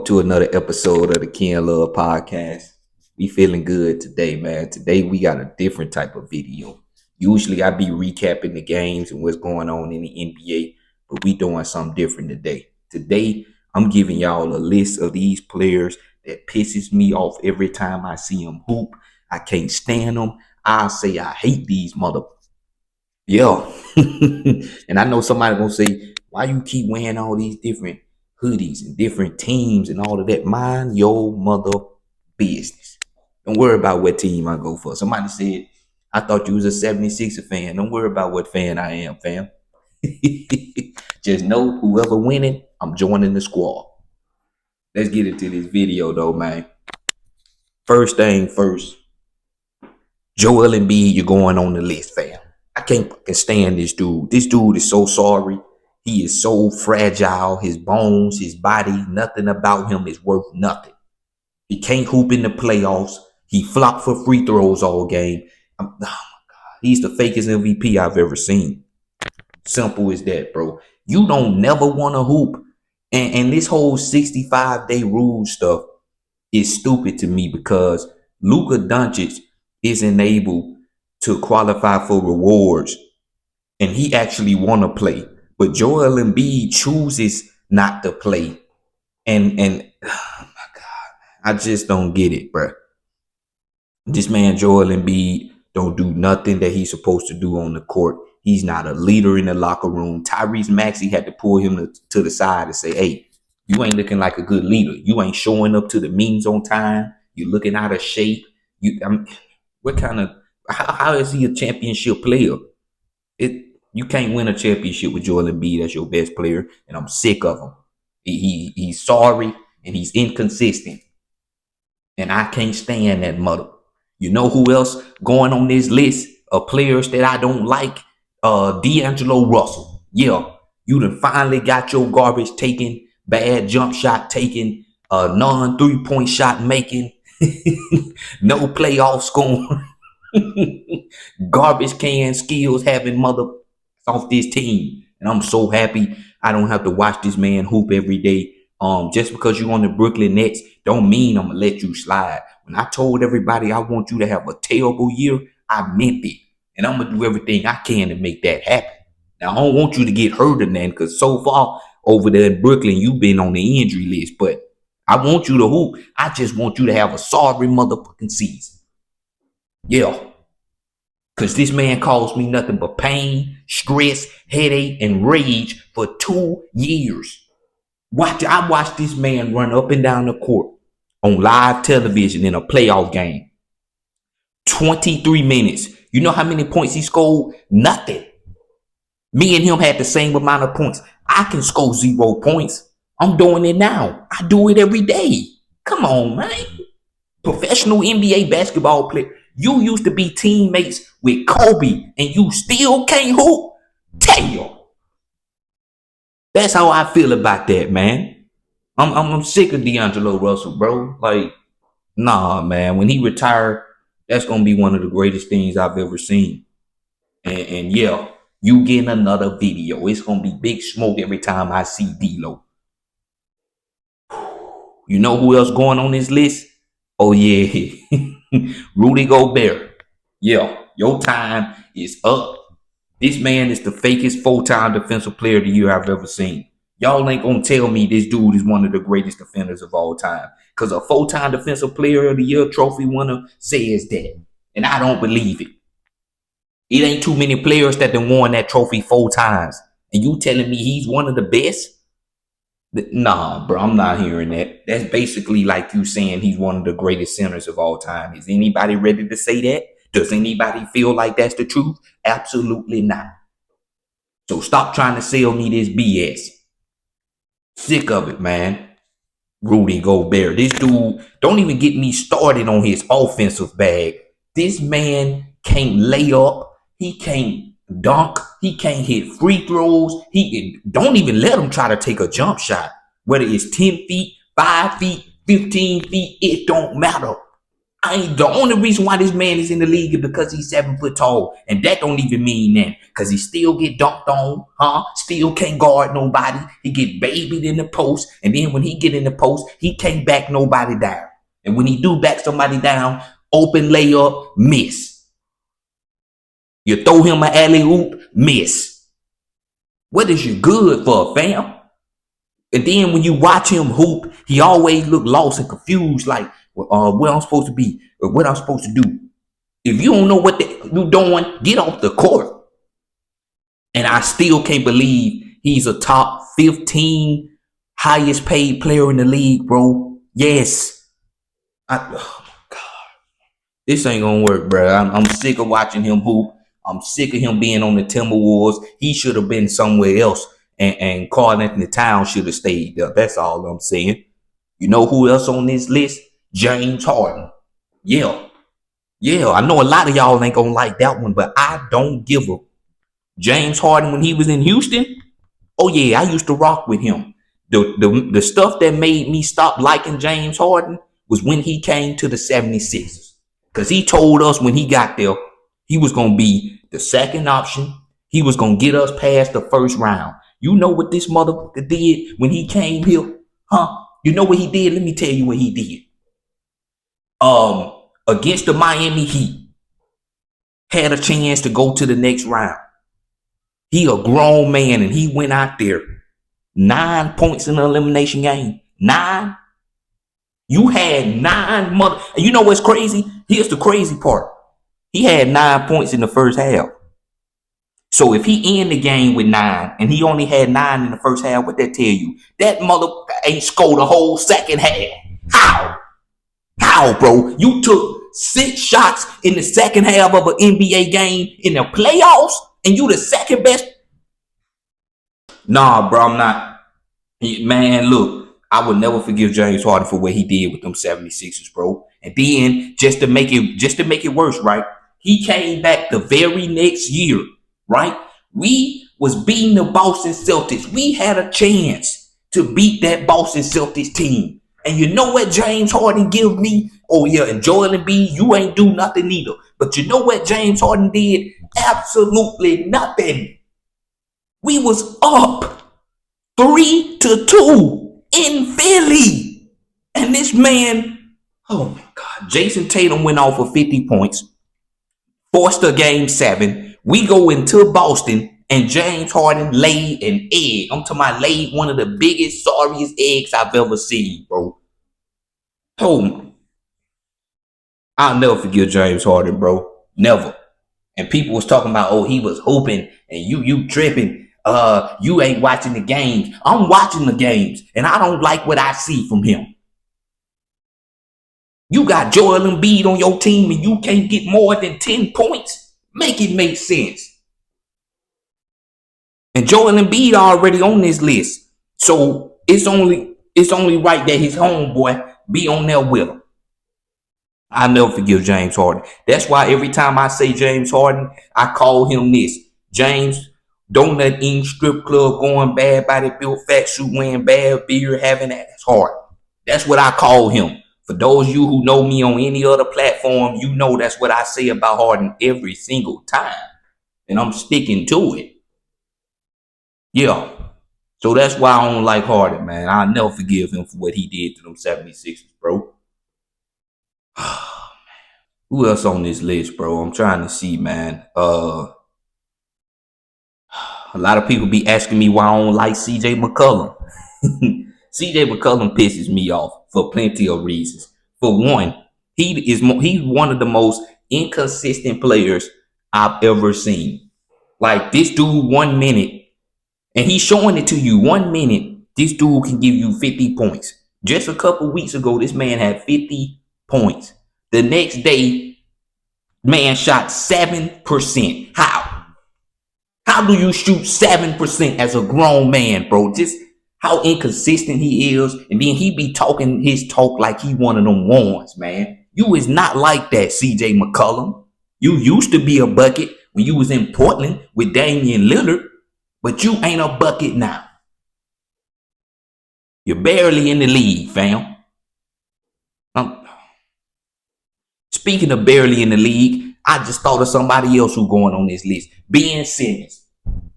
to another episode of the Ken Love podcast. We feeling good today, man. Today we got a different type of video. Usually I be recapping the games and what's going on in the NBA, but we doing something different today. Today I'm giving y'all a list of these players that pisses me off every time I see them hoop. I can't stand them. I say I hate these mother. Yeah. And I know somebody gonna say, why you keep wearing all these different hoodies and different teams and all of that? Mind your mother business. Don't worry about what team I go for. Somebody said, I thought you was a 76er fan. Don't worry about what fan I am, fam. Just know whoever winning, I'm joining the squad. Let's get into this video though, man. First thing first, Joel Embiid, you're going on the list, fam. I can't fucking stand this dude. This dude is so sorry. He is so fragile. His bones, his body, nothing about him is worth nothing. He can't hoop in the playoffs. He flopped for free throws all game. Oh my God. He's the fakest MVP I've ever seen. Simple as that, bro. You don't never want to hoop. And this whole 65-day rule stuff is stupid to me because Luka Doncic isn't able to qualify for rewards and he actually want to play. But Joel Embiid chooses not to play. And oh my God, I just don't get it, bro. This man, Joel Embiid, don't do nothing that he's supposed to do on the court. He's not a leader in the locker room. Tyrese Maxey had to pull him to the side and say, hey, you ain't looking like a good leader. You ain't showing up to the meetings on time. You're looking out of shape. What kind of, how is he a championship player? You can't win a championship with Joel Embiid as your best player, and I'm sick of him. He's sorry and he's inconsistent, and I can't stand that mother. You know who else going on this list of players that I don't like? DAngelo Russell. Yeah, you done finally got your garbage taken, bad jump shot taken, non 3-point shot making, no playoff scoring, garbage can skills having mother off this team. And I'm so happy I don't have to watch this man hoop every day. Just because you're on the Brooklyn Nets don't mean I'm gonna let you slide. When I told everybody I want you to have a terrible year, I meant it. And I'm gonna do everything I can to make that happen. Now I don't want you to get hurt in that because so far over there in Brooklyn, you've been on the injury list. But I want you to hoop. I just want you to have a sorry motherfucking season. Yeah. Because this man caused me nothing but pain, stress, headache, and rage for 2 years. I watched this man run up and down the court on live television in a playoff game. 23 minutes. You know how many points he scored? Nothing. Me and him had the same amount of points. I can score 0 points. I'm doing it now. I do it every day. Come on, man. Professional NBA basketball player. You used to be teammates with Kobe and you still can't hoop? Damn. That's how I feel about that, man. I'm sick of DAngelo Russell, bro. Like, nah, man. When he retired, that's going to be one of the greatest things I've ever seen. And yeah, you getting another video. It's going to be big smoke every time I see D-Lo. You know who else going on this list? Oh, yeah. Rudy Gobert. Yeah, your time is up. This man is the fakest full-time defensive player of the year I've ever seen. Y'all ain't gonna tell me this dude is one of the greatest defenders of all time. Because a full-time defensive player of the year trophy winner says that. And I don't believe it. It ain't too many players that done won that trophy 4 times. And you telling me he's one of the best? Nah, bro, I'm not hearing that. That's basically like you saying he's one of the greatest centers of all time. Is anybody ready to say that? Does anybody feel like that's the truth? Absolutely not. So stop trying to sell me this BS. Sick of it, man. Rudy Gobert. This dude, don't even get me started on his offensive bag. This man can't lay up. He can't dunk. He can't hit free throws. Don't even let him try to take a jump shot. Whether it's 10 feet, 5 feet, 15 feet, it don't matter. The only reason why this man is in the league is because he's 7 foot tall, and that don't even mean that, because he still get dunked on, still can't guard nobody. He get babied in the post, and then when he get in the post, he can't back nobody down. And when he do back somebody down, open layup, miss. You throw him an alley-oop, miss. What is you good for, fam? And then when you watch him hoop, he always look lost and confused, like, where I'm supposed to be, or what I'm supposed to do. If you don't know what you're doing, get off the court. And I still can't believe he's a top 15 highest paid player in the league, bro. Yes. Oh my God. This ain't gonna work, bro. I'm sick of watching him hoop. I'm sick of him being on the Timberwolves. He should have been somewhere else. And Karl Anthony Towns should have stayed there. That's all I'm saying. You know who else on this list? James Harden. Yeah, I know a lot of y'all ain't gonna like that one, but I don't give a. James Harden, when he was in Houston, oh yeah, I used to rock with him. The stuff that made me stop liking James Harden was when he came to the 76ers. Because he told us when he got there, he was gonna be the second option. He was gonna get us past the first round. You know what this motherfucker did when he came here? You know what he did? Let me tell you what he did. Against the Miami Heat, had a chance to go to the next round. He a grown man and he went out there. 9 points in the elimination game. 9. You had 9 mother. And you know what's crazy? Here's the crazy part. He had 9 points in the first half. So if he end the game with 9 and he only had 9 in the first half, what that tell you? That mother ain't scored a whole second half. How, bro? You took 6 shots in the second half of an NBA game in the playoffs, and you the second best? Nah, bro, I'm not. Man, look, I would never forgive James Harden for what he did with them 76ers, bro. And then just to make it worse, right? He came back the very next year, right? We was beating the Boston Celtics. We had a chance to beat that Boston Celtics team. And you know what James Harden give me? Oh yeah, and Joel Embiid, you ain't do nothing either. But you know what James Harden did? Absolutely nothing. We was up 3-2 in Philly. And this man, oh my God, Jason Tatum went off for 50 points, forced a game 7. We go into Boston and James Harden laid an egg. I'm talking about laid one of the biggest, sorriest eggs I've ever seen, bro. Oh, I'll never forgive James Harden, bro. Never. And people was talking about, oh, he was hooping and you tripping. You ain't watching the games. I'm watching the games and I don't like what I see from him. You got Joel Embiid on your team and you can't get more than 10 points. Make it make sense. And Joel Embiid already on this list. So it's only right that his homeboy be on there with him. I'll never forgive James Harden. That's why every time I say James Harden, I call him this. James, donut eating, strip club going, bad body built, fat suit wearing, bad beard having ass Harden. That's what I call him. For those of you who know me on any other platform, you know that's what I say about Harden every single time. And I'm sticking to it. Yeah. So that's why I don't like Harden, man. I'll never forgive him for what he did to them 76ers, bro. Who else on this list, bro? I'm trying to see, man. A lot of people be asking me why I don't like CJ McCollum. CJ McCollum pisses me off for plenty of reasons. For one, he's one of the most inconsistent players I've ever seen. Like this dude, 1 minute, and he's showing it to you. 1 minute, this dude can give you 50 points. Just a couple weeks ago, this man had 50 points. The next day, man shot 7%. How do you shoot 7% as a grown man, bro? Just how inconsistent he is. And then he be talking his talk like he one of them ones, man. You is not like that, CJ McCollum. You used to be a bucket when you was in Portland with Damian Lillard, but you ain't a bucket now. You're barely in the league, fam. Speaking of barely in the league, I just thought of somebody else who going on this list. Ben Simmons.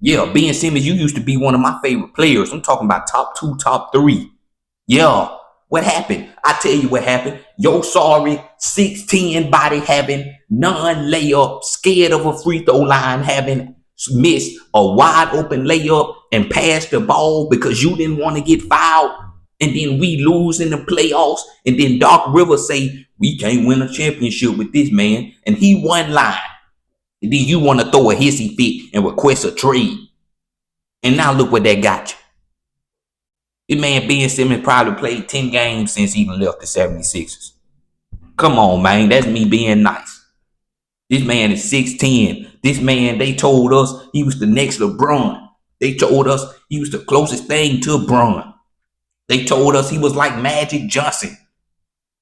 Yeah, Ben Simmons, you used to be one of my favorite players. I'm talking about top 2, top 3. Yeah. What happened? I tell you what happened. Yo, sorry, 6'10" body having non-layup, scared of a free throw line, having missed a wide open layup and passed the ball because you didn't want to get fouled. And then we lose in the playoffs. And then Doc Rivers say, we can't win a championship with this man. And he one line. And then you want to throw a hissy fit and request a trade. And now look what that got you. This man Ben Simmons probably played 10 games since he left the 76ers. Come on, man. That's me being nice. This man is 6'10". This man, they told us he was the next LeBron. They told us he was the closest thing to LeBron. They told us he was like Magic Johnson.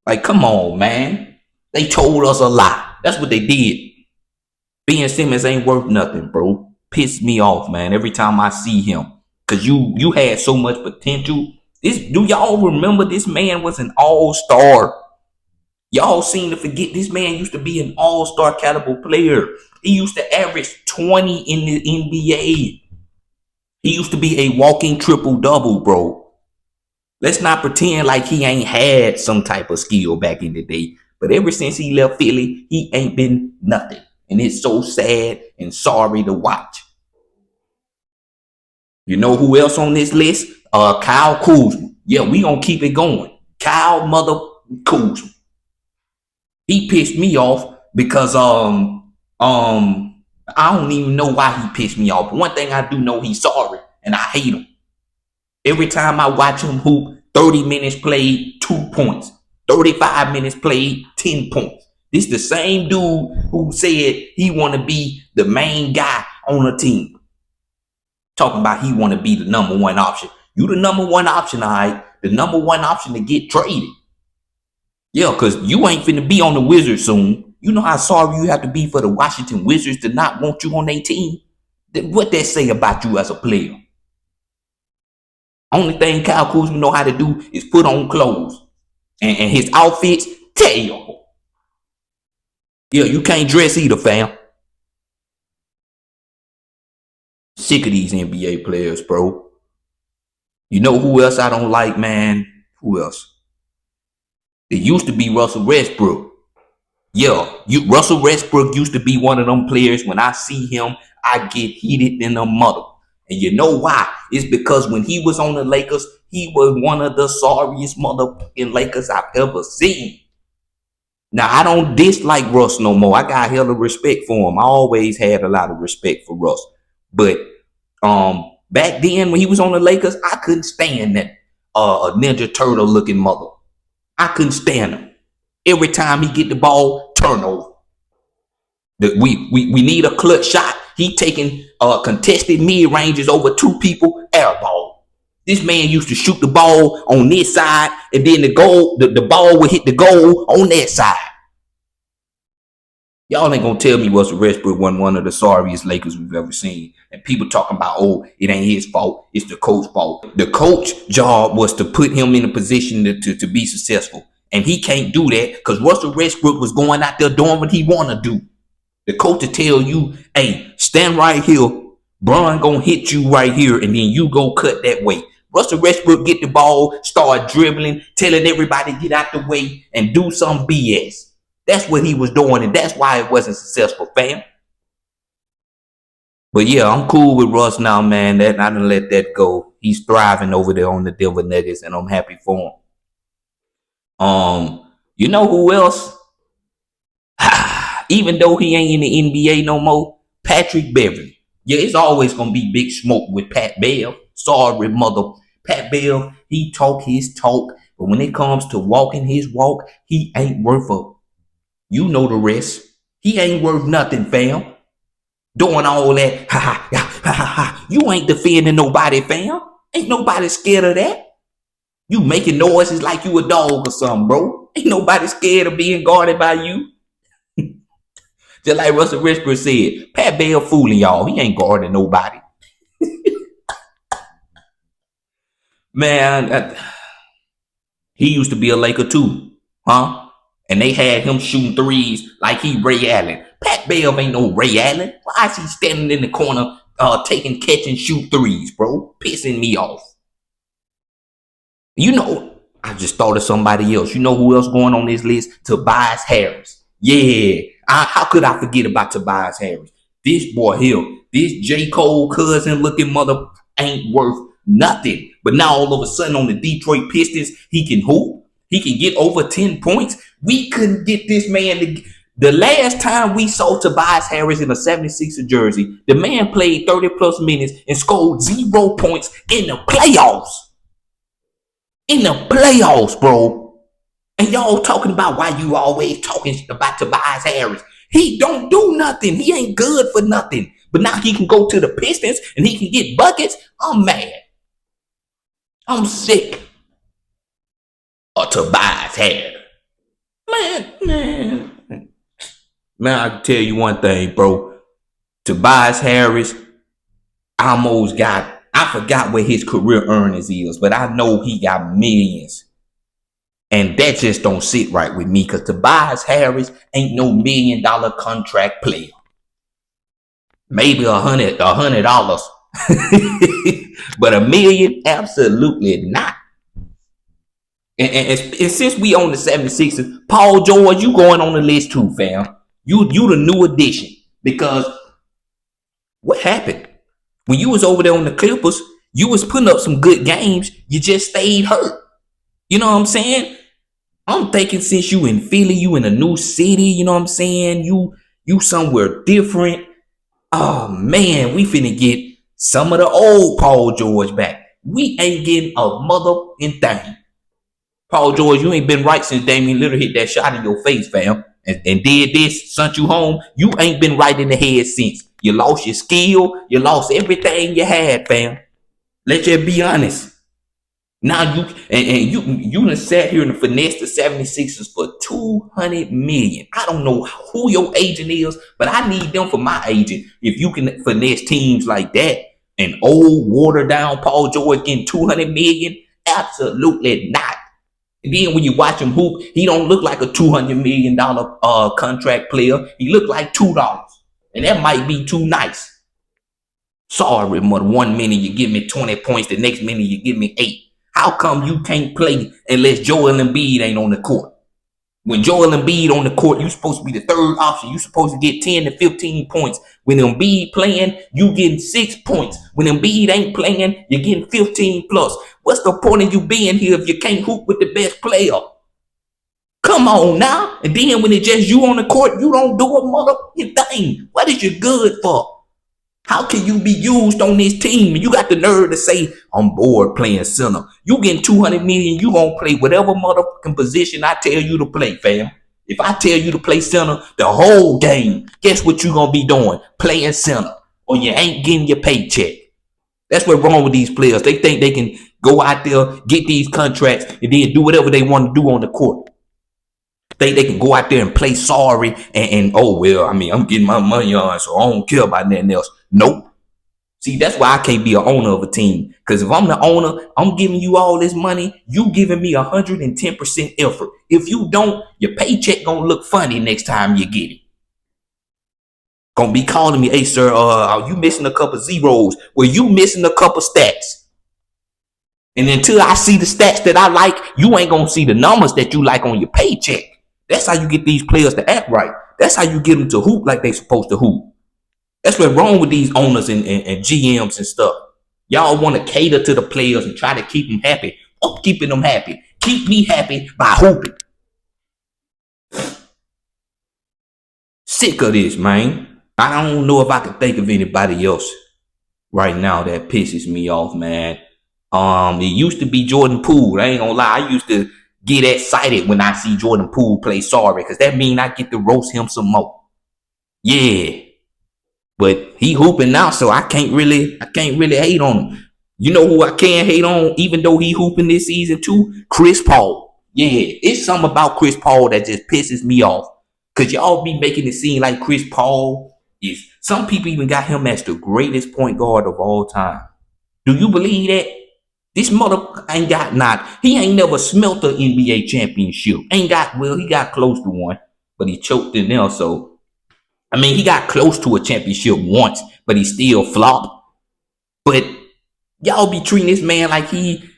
Like, come on, man. They told us a lie. That's what they did. Ben Simmons ain't worth nothing, bro. Piss me off, man, every time I see him. Because you had so much potential. Do y'all remember this man was an all-star? Y'all seem to forget this man used to be an all-star caliber player. He used to average 20 in the NBA. He used to be a walking triple-double, bro. Let's not pretend like he ain't had some type of skill back in the day. But ever since he left Philly, he ain't been nothing. And it's so sad and sorry to watch. You know who else on this list? Kyle Kuzma. Yeah, we gonna keep it going. Kyle mother Kuzma. He pissed me off because I don't even know why he pissed me off. But one thing I do know, he's sorry, and I hate him. Every time I watch him hoop, 30 minutes played, 2 points. 35 minutes played, 10 points. This the same dude who said he want to be the main guy on a team. Talking about he want to be the number one option. You the number one option, all right? The number one option to get traded. Yeah, because you ain't finna be on the Wizards soon. You know how sorry you have to be for the Washington Wizards to not want you on their team? What that say about you as a player? Only thing Kyle Kuzma know how to do is put on clothes. And his outfits, terrible. Yeah, you can't dress either, fam. Sick of these NBA players, bro. You know who else I don't like, man? Who else? It used to be Russell Westbrook. Yeah, Russell Westbrook used to be one of them players. When I see him, I get heated in a mother. And you know why? It's because when he was on the Lakers, he was one of the sorriest motherfucking Lakers I've ever seen. Now, I don't dislike Russ no more. I got hella respect for him. I always had a lot of respect for Russ. But back then when he was on the Lakers, I couldn't stand that Ninja Turtle looking mother. I couldn't stand him. Every time he get the ball, turnover. We need a clutch shot. He taking contested mid ranges over 2 people, air ball. This man used to shoot the ball on this side, and then the ball would hit the goal on that side. Y'all ain't gonna tell me Russell Westbrook wasn't one of the sorriest Lakers we've ever seen. And people talking about, oh, it ain't his fault, it's the coach's fault. The coach job was to put him in a position to be successful. And he can't do that because Russell Westbrook was going out there doing what he want to do. The coach will tell you, hey, stand right here. Bron gonna hit you right here, and then you go cut that way. Russell Westbrook get the ball, start dribbling, telling everybody get out the way and do some BS. That's what he was doing, and that's why it wasn't successful, fam. But yeah, I'm cool with Russ now, man. I done let that go. He's thriving over there on the Denver Nuggets, and I'm happy for him. You know who else? Even though he ain't in the NBA no more, Patrick Beverley. Yeah, it's always gonna be big smoke with Pat Bev. Sorry, mother. Pat Bev, he talk his talk, but when it comes to walking his walk, he ain't worth a. You know the rest. He ain't worth nothing, fam. Doing all that, ha ha ha ha ha. You ain't defending nobody, fam. Ain't nobody scared of that. You making noises like you a dog or something, bro. Ain't nobody scared of being guarded by you. Just like Russell Westbrook said, Pat Bev fooling y'all. He ain't guarding nobody. Man, he used to be a Laker too, huh? And they had him shooting threes like he Ray Allen. Pat Bev ain't no Ray Allen. Why is he standing in the corner taking catch and shoot threes, bro? Pissing me off. You know, I just thought of somebody else. You know who else going on this list? Tobias Harris. Yeah. How could I forget about Tobias Harris? This boy here, this J. Cole cousin looking mother ain't worth nothing. But now all of a sudden on the Detroit Pistons, he can hoop. He can get over 10 points. We couldn't get this man to... The last time we saw Tobias Harris in a 76er jersey, the man played 30 plus minutes and scored 0 points in the playoffs. In the playoffs, bro. And y'all talking about why you always talking about Tobias Harris. He don't do nothing. He ain't good for nothing. But now he can go to the Pistons and he can get buckets. I'm mad. I'm sick of Tobias Harris. Man, I can tell you one thing, bro. Tobias Harris I forgot what his career earnings is, but I know he got millions. And that just don't sit right with me because Tobias Harris ain't no $1 million contract player. Maybe $100. But $1 million, absolutely not. And since we own the 76ers, Paul George, you going on the list too, fam. You the new addition. Because what happened? When you was over there on the Clippers, you was putting up some good games. You just stayed hurt. You know what I'm saying? I'm thinking since you in Philly, you in a new city, you know what I'm saying? You somewhere different. Oh man, we finna get some of the old Paul George back. We ain't getting a motherfucking thing. Paul George, you ain't been right since Damian Lillard hit that shot in your face, fam. And did this, sent you home. You ain't been right in the head since. You lost your skill. You lost everything you had, fam. Let's just be honest. Now you done sat here and finessed the 76ers for $200 million. I don't know who your agent is, but I need them for my agent. If you can finesse teams like that, and old watered down Paul George getting $200 million, absolutely not. And then when you watch him hoop, he don't look like a $200 million contract player. He look like $2. And that might be too nice. Sorry, mother. 1 minute you give me 20 points, the next minute you give me 8. How come you can't play unless Joel Embiid ain't on the court? When Joel Embiid on the court, you supposed to be the third option. You supposed to get 10 to 15 points. When Embiid playing, you getting 6 points. When Embiid ain't playing, you're getting 15 plus. What's the point of you being here if you can't hoop with the best player? Come on now. And then when it's just you on the court, you don't do a motherfucking thing. What is you good for? How can you be used on this team? And you got the nerve to say, I'm bored playing center. You getting $200 million, you gonna play whatever motherfucking position I tell you to play, fam. If I tell you to play center the whole game, guess what you gonna be doing? Playing center. Or you ain't getting your paycheck. That's what's wrong with these players. They think they can go out there, get these contracts, and then do whatever they want to do on the court. They can go out there and play sorry and oh well, I mean, I'm getting my money on, so I don't care about nothing else. Nope. See, that's why I can't be an owner of a team. Because if I'm the owner, I'm giving you all this money. You giving me 110% effort. If you don't, your paycheck gonna look funny next time you get it. Gonna be calling me, hey sir, are you missing a couple zeros? Well, you missing a couple stats. And until I see the stats that I like, you ain't gonna see the numbers that you like on your paycheck. That's how you get these players to act right. That's how you get them to hoop like they supposed to hoop. That's what's wrong with these owners and GMs and stuff. Y'all want to cater to the players and try to keep them happy. Fuck keeping them happy. Keep me happy by hooping. Sick of this, man. I don't know if I can think of anybody else right now that pisses me off, man. It used to be Jordan Poole. I ain't gonna lie. I used to get excited when I see Jordan Poole play sorry, because that means I get to roast him some more. Yeah. But he hooping now, so I can't really hate on him. You know who I can't hate on, even though he hooping this season too? Chris Paul. Yeah, it's something about Chris Paul that just pisses me off. Cause y'all be making it seem like Chris Paul is. Some people even got him as the greatest point guard of all time. Do you believe that? This mother ain't got not. He ain't never smelt an NBA championship. Ain't got, well, he got close to one, but he choked in there. So, I mean, he got close to a championship once, but he still flopped. But y'all be treating this man like he,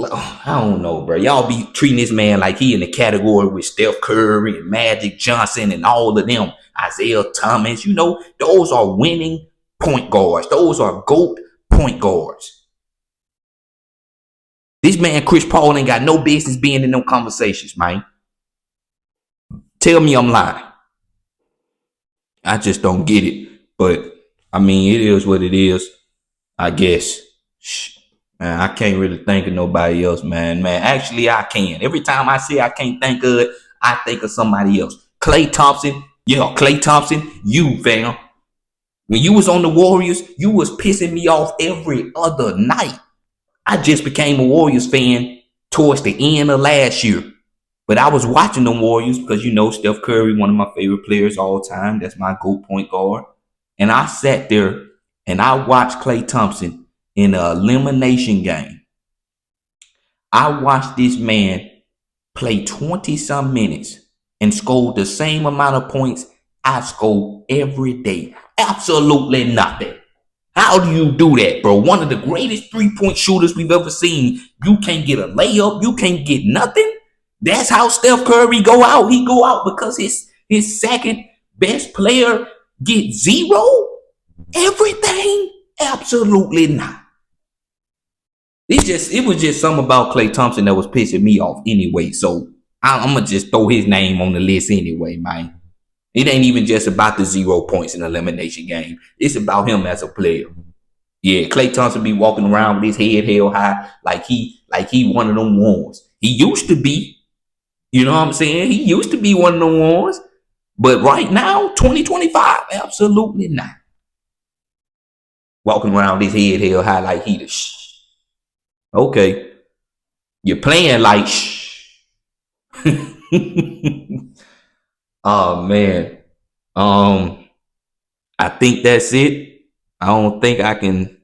I don't know, bro. Y'all be treating this man like he in the category with Steph Curry and Magic Johnson and all of them. Isaiah Thomas, you know, those are winning point guards. Those are GOAT point guards. This man, Chris Paul, ain't got no business being in them conversations, man. Tell me I'm lying. I just don't get it. But, I mean, it is what it is, I guess. Man, I can't really think of nobody else, man. Actually, I can. Every time I say I can't think of it, I think of somebody else. Klay Thompson. Yeah, Klay Thompson, you, fam. When you was on the Warriors, you was pissing me off every other night. I just became a Warriors fan towards the end of last year. But I was watching the Warriors because, you know, Steph Curry, one of my favorite players all time. That's my GOAT point guard. And I sat there and I watched Klay Thompson in an elimination game. I watched this man play 20-some minutes and score the same amount of points I score every day. Absolutely nothing. How do you do that, bro? One of the greatest three-point shooters we've ever seen. You can't get a layup. You can't get nothing. That's how Steph Curry go out. He go out because his second best player gets zero. Everything? Absolutely not. It was just something about Klay Thompson that was pissing me off anyway. So I'm gonna just throw his name on the list anyway, man. It ain't even just about the 0 points in the elimination game. It's about him as a player. Yeah, Klay Thompson be walking around with his head held high like he one of them ones. He used to be. You know what I'm saying? He used to be one of them ones. But right now, 2025, absolutely not. Walking around with his head held high like he the shh. Okay. You're playing like shh. Oh man. I think that's it. I don't think I can.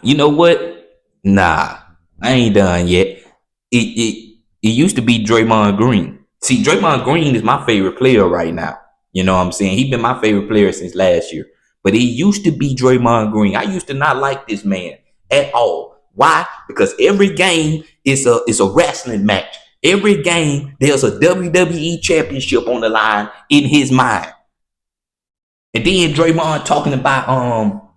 You know what? Nah, I ain't done yet. It used to be Draymond Green. See, Draymond Green is my favorite player right now. You know what I'm saying? He's been my favorite player since last year. But it used to be Draymond Green. I used to not like this man at all. Why? Because every game is a wrestling match. Every game, there's a WWE championship on the line in his mind. And then Draymond talking about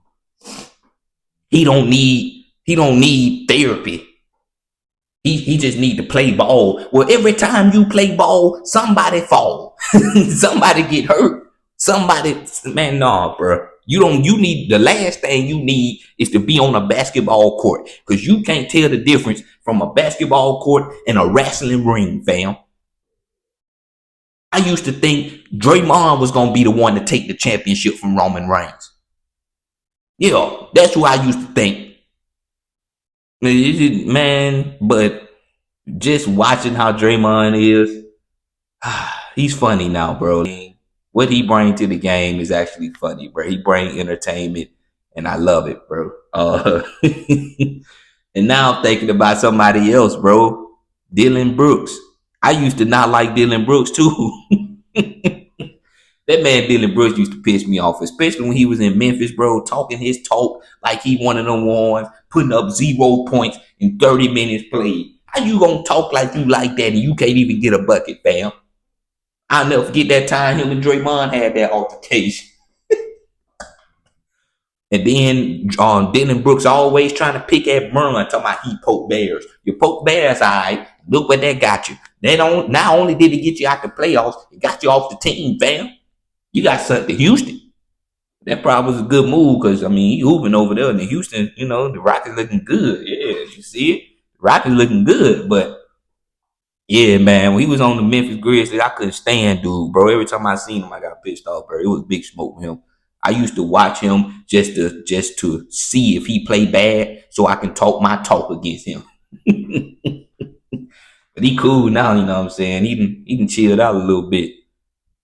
he don't need therapy. He just need to play ball. Well, every time you play ball, somebody fall. Somebody get hurt. Somebody, man, nah, bro. You need, the last thing you need is to be on a basketball court. Because you can't tell the difference from a basketball court and a wrestling ring, fam. I used to think Draymond was going to be the one to take the championship from Roman Reigns. Yeah, that's what I used to think. Man, but just watching how Draymond is, he's funny now, bro. What he brings to the game is actually funny, bro. He brings entertainment, and I love it, bro. And now I'm thinking about somebody else, bro. Dillon Brooks. I used to not like Dillon Brooks, too. That man Dillon Brooks used to piss me off, especially when he was in Memphis, bro, talking his talk like he one of them ones, putting up 0 points in 30 minutes played. How you gonna talk like you like that and you can't even get a bucket, fam? I'll never forget that time him and Draymond had that altercation. And then Dillon Brooks always trying to pick at Bron, talking about he poke bears. You poke bears, all right. Look what that got you. Not only did it get you out the playoffs, it got you off the team, fam. You got sent to Houston. That probably was a good move because, I mean, he hooping over there in the Houston, you know, the Rockets looking good. Yeah, you see it? The Rockets looking good. But, yeah, man, when he was on the Memphis Grizzlies, I couldn't stand dude, bro. Every time I seen him, I got pissed off, bro. It was big smoke with him. I used to watch him just to see if he played bad so I can talk my talk against him. But he cool now, you know what I'm saying? He done chilled out a little bit.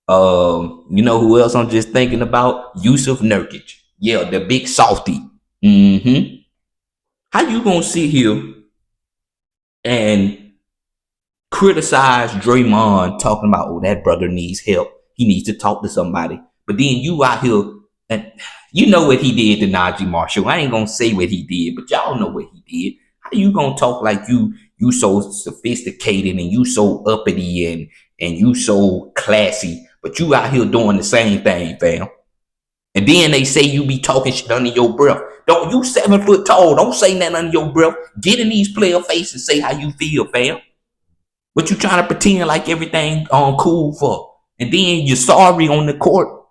You know who else I'm just thinking about? Yousef Nurkic. Yeah, the big softy. How you gonna sit here and criticize Draymond talking about, oh, that brother needs help. He needs to talk to somebody. But then you out here and you know what he did to Najee Marshall. I ain't gonna say what he did, but y'all know what he did. How you gonna talk like you so sophisticated and you so uppity and you so classy, but you out here doing the same thing, fam? And then they say you be talking shit under your breath. Don't you 7 foot tall? Don't say nothing under your breath. Get in these player faces and say how you feel, fam. What you trying to pretend like everything cool for? And then you're sorry on the court.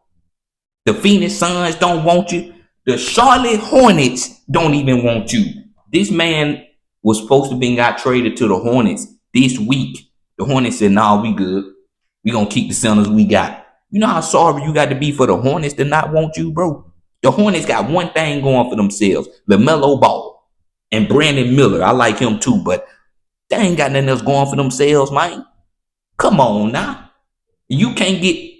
The Phoenix Suns don't want you. The Charlotte Hornets don't even want you. This man was supposed to be got traded to the Hornets this week. The Hornets said, nah, we good. We gonna keep the centers we got. You know how sorry you got to be for the Hornets to not want you, bro? The Hornets got one thing going for themselves. LaMelo Ball and Brandon Miller. I like him too, but they ain't got nothing else going for themselves, man. Come on now. You can't get...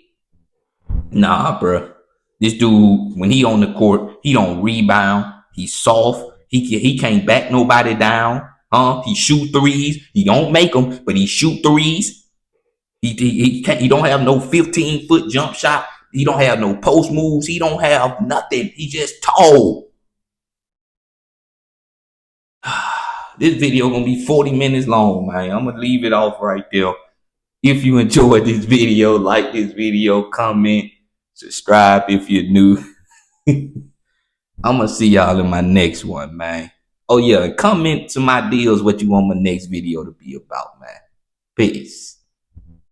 Nah, bro. This dude, when he on the court, he don't rebound. He's soft. He can't back nobody down. He shoot threes. He don't make them, but he shoot threes. He don't have no 15-foot jump shot. He don't have no post moves. He don't have nothing. He just tall. This video gonna be 40 minutes long, man. I'm gonna leave it off right there. If you enjoyed this video, like this video, comment, subscribe if you're new. I'm gonna see y'all in my next one, man. Oh yeah, comment to my deals what you want my next video to be about, man. Peace.